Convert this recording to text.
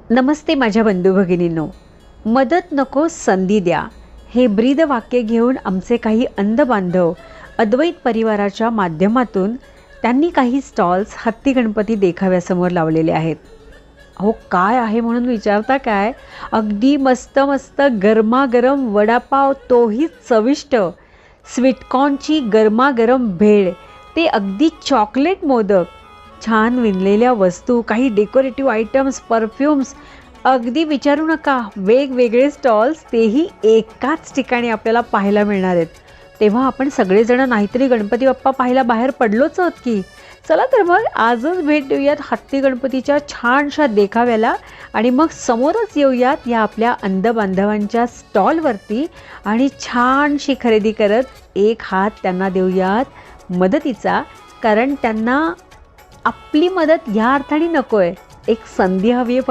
नमस्ते माझ्या बंधू भगिनींनो. मदत नको संधी द्या हे ब्रीद वाक्य घेऊन आमचे काही अंध बांधव अद्वैत परिवाराच्या माध्यमातून त्यांनी काही स्टॉल्स हत्ती गणपती देखाव्यासमोर लावलेले आहेत. अहो काय आहे म्हणून विचारता काय, अगदी मस्त मस्त गरमागरम वडापाव, तोही चविष्ट, स्वीटकॉर्नची गरमागरम भेळ, ते अगदी चॉकलेट मोदक, छान विणलेल्या वस्तू, काही डेकोरेटिव्ह आयटम्स, परफ्यूम्स, अगदी विचारू नका. वेगवेगळे स्टॉल्स, तेही एकाच ठिकाणी आपल्याला पाहायला मिळणार आहेत. तेव्हा आपण सगळेजण नाहीतरी गणपती बाप्पा पाहायला बाहेर पडलोच आहोत की. चला तर मग आजच भेट देऊयात हत्ती गणपतीच्या छानशा देखाव्याला आणि मग समोरच येऊयात या आपल्या अंध बांधवांच्या स्टॉलवरती आणि छानशी खरेदी करत एक हात त्यांना देऊयात मदतीचा. कारण त्यांना आपली मदत ह्या अर्थाने नको आहे, एक संधी हवी आहे